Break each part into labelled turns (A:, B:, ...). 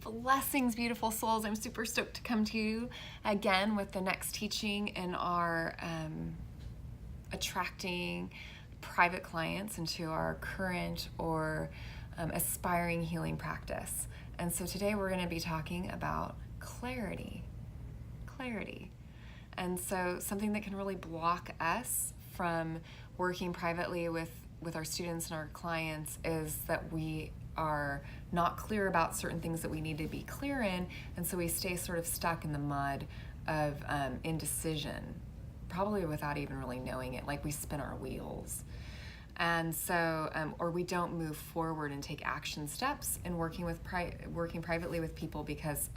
A: Blessings, beautiful souls. I'm super stoked to come to you again with the next teaching in our attracting private clients into our current or aspiring healing practice. And so today we're going to be talking about clarity. And so something that can really block us from working privately with our students and our clients is that we are not clear about certain things that we need to be clear in, and so we stay sort of stuck in the mud of indecision, probably without even really knowing it, like we spin our wheels. And so, or we don't move forward and take action steps in working privately with people because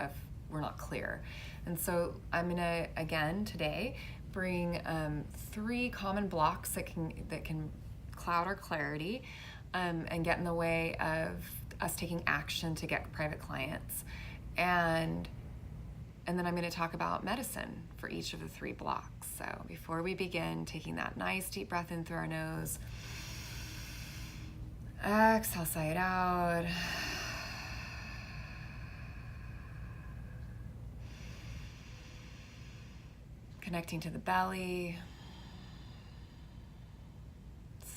A: we're not clear. And so I'm gonna, again, today, bring 3 common blocks that can cloud our clarity and get in the way of us taking action to get private clients. And then I'm going to talk about medicine for each of the 3 blocks. So before we begin, taking that nice deep breath in through our nose, exhale, sigh it out. Connecting to the belly.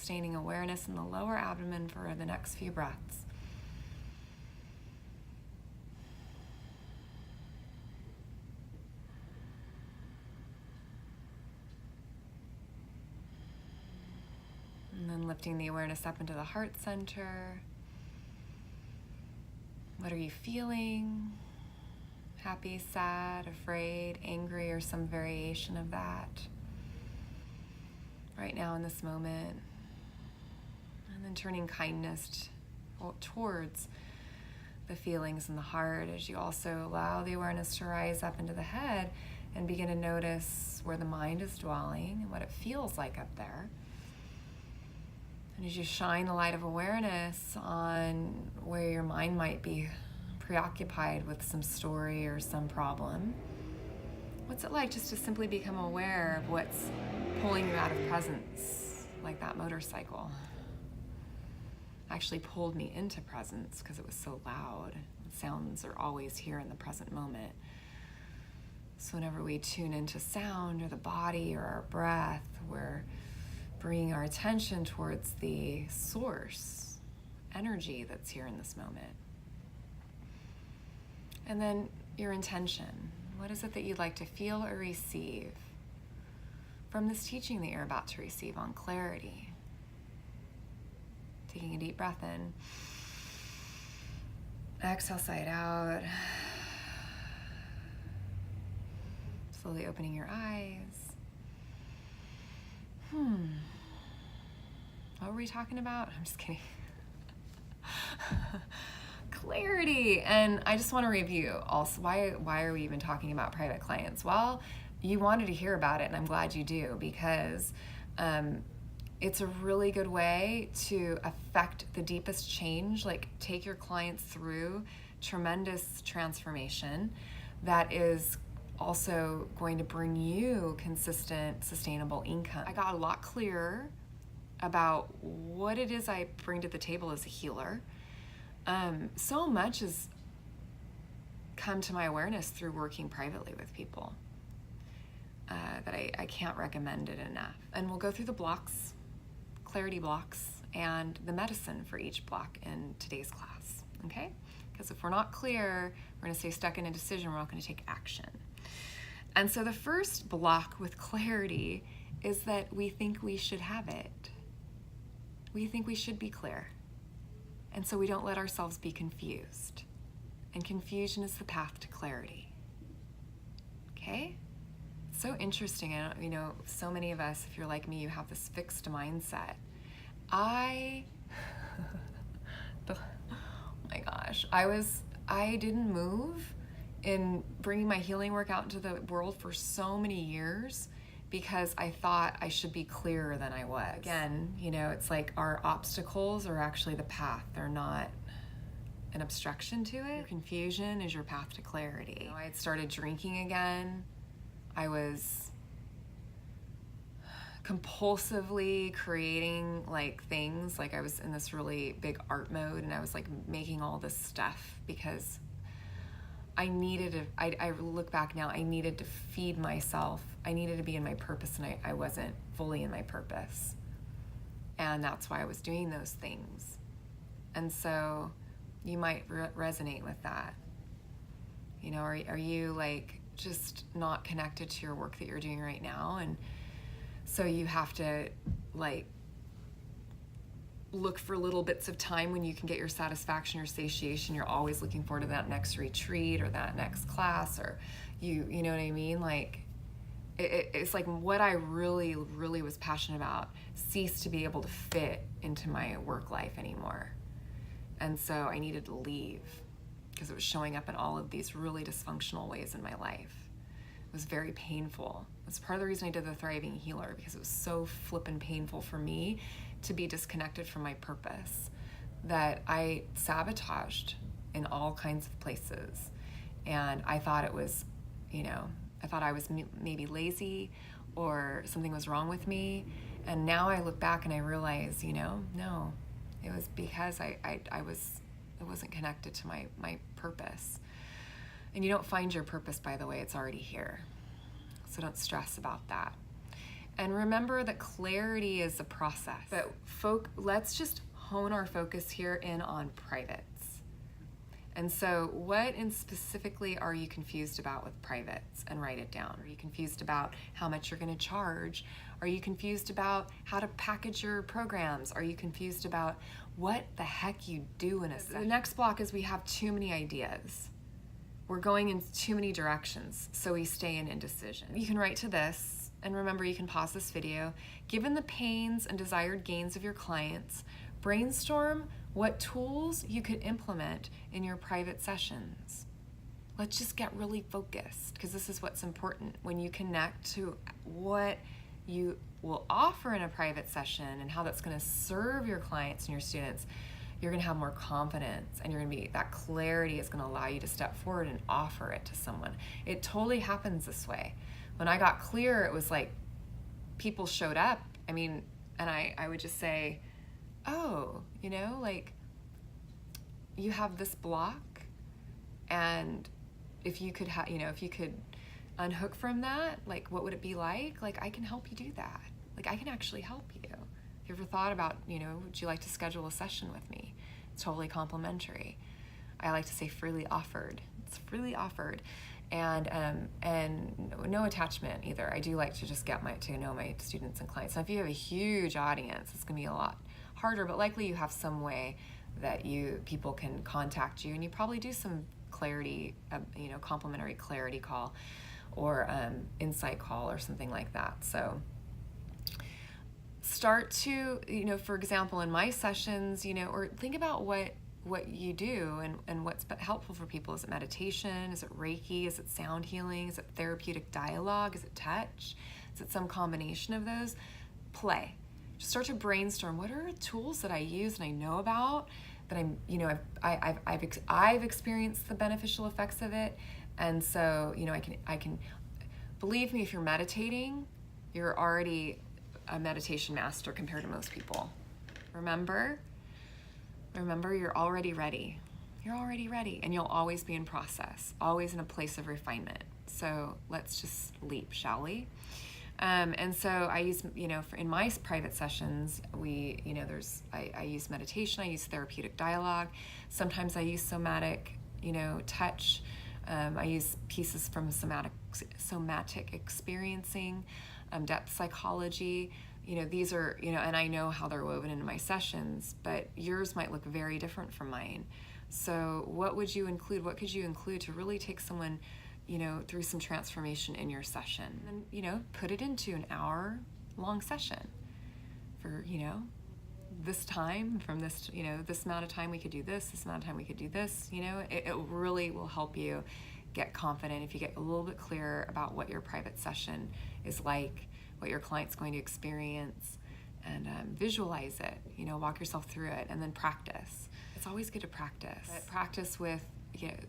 A: Sustaining awareness in the lower abdomen for the next few breaths. And then lifting the awareness up into the heart center. What are you feeling? Happy, sad, afraid, angry, or some variation of that right now in this moment. And then turning kindness towards the feelings in the heart as you also allow the awareness to rise up into the head and begin to notice where the mind is dwelling and what it feels like up there. And as you shine the light of awareness on where your mind might be preoccupied with some story or some problem, what's it like just to simply become aware of what's pulling you out of presence, like that motorcycle actually pulled me into presence because it was so loud. Sounds are always here in the present moment. So whenever we tune into sound or the body or our breath, we're bringing our attention towards the source energy that's here in this moment. And then your intention. What is it that you'd like to feel or receive from this teaching that you're about to receive on clarity? Taking a deep breath in. Exhale, sigh it out. Slowly opening your eyes. What were we talking about? I'm just kidding. Clarity. And I just want to review also why are we even talking about private clients? Well, you wanted to hear about it, and I'm glad you do, because it's a really good way to affect the deepest change, like take your clients through tremendous transformation that is also going to bring you consistent, sustainable income. I got a lot clearer about what it is I bring to the table as a healer. So much has come to my awareness through working privately with people that I can't recommend it enough. And we'll go through the blocks, clarity blocks, and the medicine for each block in today's class, okay? Because if we're not clear, we're going to stay stuck in a decision, we're not going to take action. And so the first block with clarity is that we think we should have it. We think we should be clear. And so we don't let ourselves be confused. And confusion is the path to clarity. Okay? So interesting. So many of us, if you're like me, you have this fixed mindset. Oh my gosh. I didn't move in bringing my healing work out into the world for so many years because I thought I should be clearer than I was. Again, it's like our obstacles are actually the path. They're not an obstruction to it. Confusion is your path to clarity. I had started drinking again. I was compulsively creating things. I was in this really big art mode, and I was making all this stuff because I look back now, I needed to feed myself. I needed to be in my purpose, and I wasn't fully in my purpose. And that's why I was doing those things. And so you might resonate with that. You know, are you like just not connected to your work that you're doing right now? And so you have to like look for little bits of time when you can get your satisfaction or satiation. You're always looking forward to that next retreat or that next class, or you know what I mean? Like it's like what I really, really was passionate about ceased to be able to fit into my work life anymore. And so I needed to leave because it was showing up in all of these really dysfunctional ways in my life. It was very painful. That's part of the reason I did the Thriving Healer, because it was so flippin' painful for me to be disconnected from my purpose that I sabotaged in all kinds of places. And I thought it was, you know, I thought I was maybe lazy or something was wrong with me. And now I look back and I realize, you know, no, it was because I wasn't connected to my purpose. And you don't find your purpose, by the way, it's already here. So don't stress about that. And remember that clarity is a process. But let's just hone our focus here in on privates. And so what specifically are you confused about with privates? And write it down. Are you confused about how much you're going to charge? Are you confused about how to package your programs? Are you confused about what the heck you do in a session? The next block is we have too many ideas. We're going in too many directions, so we stay in indecision. You can write to this, and remember you can pause this video. Given the pains and desired gains of your clients, brainstorm what tools you could implement in your private sessions. Let's just get really focused, because this is what's important. When you connect to what you will offer in a private session and how that's going to serve your clients and your students, you're going to have more confidence, and that clarity is going to allow you to step forward and offer it to someone. It totally happens this way. When I got clear, it was like people showed up. I mean, and I would just say, oh, you know, like you have this block, and if you could if you could unhook from that, like what would it be like? Like I can help you do that. Like I can actually help you. You ever thought about, you know, would you like to schedule a session with me? It's totally complimentary. I like to say freely offered. It's freely offered. And no attachment either. I do like to just get to know my students and clients. Now, if you have a huge audience, it's gonna be a lot harder, but likely you have some way that people can contact you, and you probably do some clarity, complimentary clarity call or insight call or something like that. So start to, for example, in my sessions, or think about what you do and what's helpful for people. Is it meditation? Is it Reiki? Is it sound healing? Is it therapeutic dialogue? Is it touch? Is it some combination of those? Play. Just start to brainstorm. What are tools that I use and I know about that I've experienced the beneficial effects of it, and so I can believe me, if you're meditating, you're already a meditation master compared to most people. Remember, you're already ready. You're already ready, and you'll always be in process, always in a place of refinement. So let's just leap, shall we? And so I use, in my private sessions, I use meditation, I use therapeutic dialogue. Sometimes I use somatic, touch. I use pieces from somatic experiencing, depth psychology. These are, and I know how they're woven into my sessions, but yours might look very different from mine. So what would you include? What could you include to really take someone, through some transformation in your session? And, put it into an hour-long session for, this time, from this, this amount of time we could do this amount of time we could do this, it really will help you get confident if you get a little bit clearer about what your private session is like, what your client's going to experience, and visualize it, walk yourself through it, and then practice. It's always good to practice. But practice with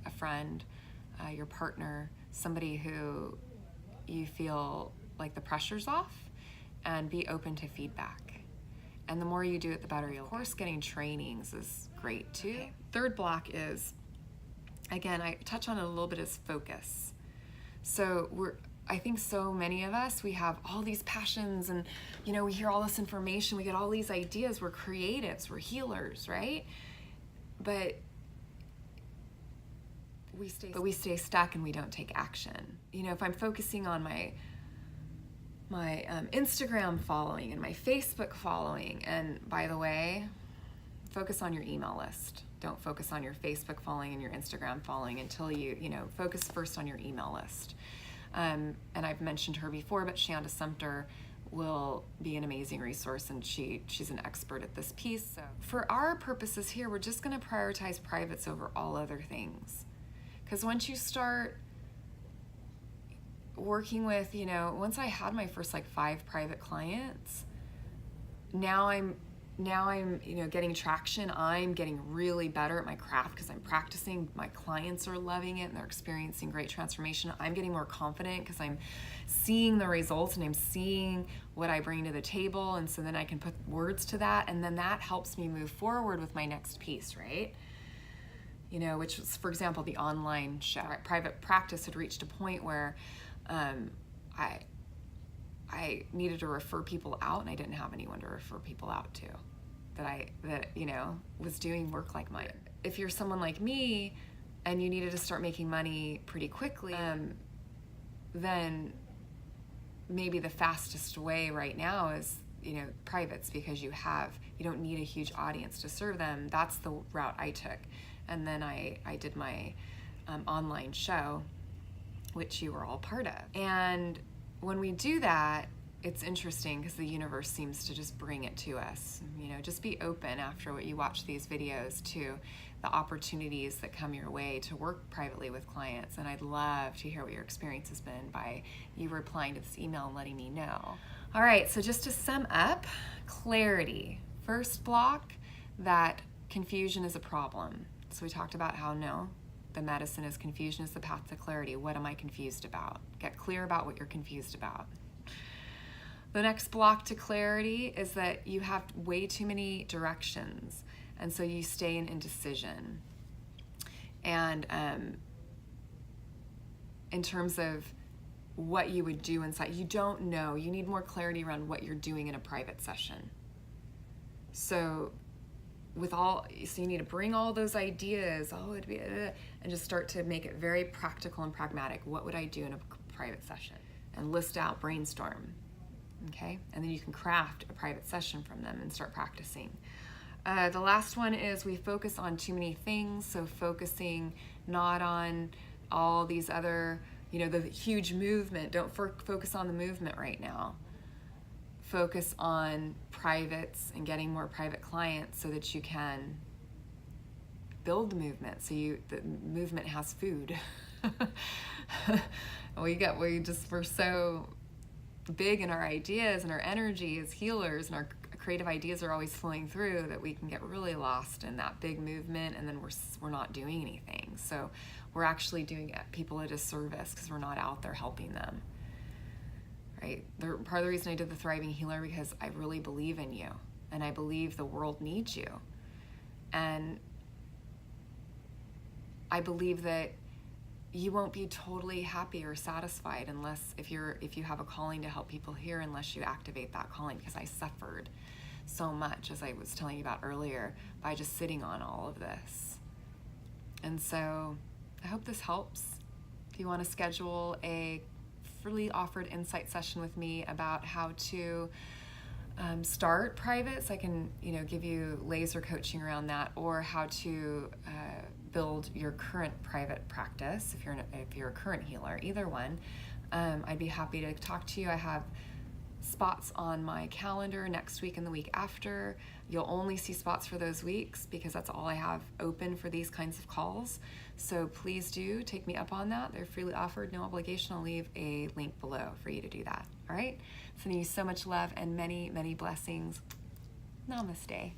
A: a friend, your partner, somebody who you feel like the pressure's off, and be open to feedback. And the more you do it, the better you'll. Of course, getting trainings is great too. Okay. Third block is again, I touch on it a little bit, is focus. So I think so many of us, we have all these passions and, we hear all this information, we get all these ideas, we're creatives, we're healers, right? But we stay stuck and we don't take action. If I'm focusing on my Instagram following and my Facebook following, and by the way, focus on your email list. Don't focus on your Facebook following and your Instagram following until you focus first on your email list. And I've mentioned her before, but Shanda Sumter will be an amazing resource, and she's an expert at this piece. So for our purposes here, we're just going to prioritize privates over all other things. Because once you start working with, once I had my first 5 private clients, now I'm getting traction. I'm getting really better at my craft because I'm practicing. My clients are loving it and they're experiencing great transformation. I'm getting more confident because I'm seeing the results and I'm seeing what I bring to the table. And so then I can put words to that. And then that helps me move forward with my next piece, right? Which was, for example, the online show. Private practice had reached a point where I needed to refer people out, and I didn't have anyone to refer people out to that was doing work like mine. If you're someone like me and you needed to start making money pretty quickly, then maybe the fastest way right now is privates, because you don't need a huge audience to serve them. That's the route I took. And then I did my online show, which you were all part of. And when we do that, it's interesting because the universe seems to just bring it to us. Just be open after what you watch these videos to the opportunities that come your way to work privately with clients. And I'd love to hear what your experience has been by you replying to this email and letting me know. All right, so just to sum up, clarity. First block, that confusion is a problem. So we talked about how the medicine is confusion is the path to clarity. What am I confused about? Get clear about what you're confused about. The next block to clarity is that you have way too many directions, and so you stay in indecision. And in terms of what you would do inside, you don't know. You need more clarity around what you're doing in a private session. So you need to bring all those ideas, and just start to make it very practical and pragmatic. What would I do in a private session? And list out, brainstorm. Okay, and then you can craft a private session from them and start practicing. The last one is we focus on too many things, so focusing not on all these other, the huge movement. Don't focus on the movement right now. Focus on privates and getting more private clients so that you can build the movement, so the movement has food. We're so big in our ideas and our energy as healers, and our creative ideas are always flowing through, that we can get really lost in that big movement, and then we're not doing anything. So we're actually doing people a disservice because we're not out there helping them, right? Part of the reason I did the Thriving Healer, because I really believe in you and I believe the world needs you, and I believe that you won't be totally happy or satisfied if you have a calling to help people here, unless you activate that calling, because I suffered so much, as I was telling you about earlier, by just sitting on all of this. And so I hope this helps. If you want to schedule a freely offered insight session with me about how to start privates, I can give you laser coaching around that, or how to build your current private practice if you're a current healer. Either one, I'd be happy to talk to you. I have spots on my calendar next week and the week after. You'll only see spots for those weeks because that's all I have open for these kinds of calls. So please do take me up on that. They're freely offered, no obligation. I'll leave a link below for you to do that. All right? Sending you so much love and many, many blessings. Namaste.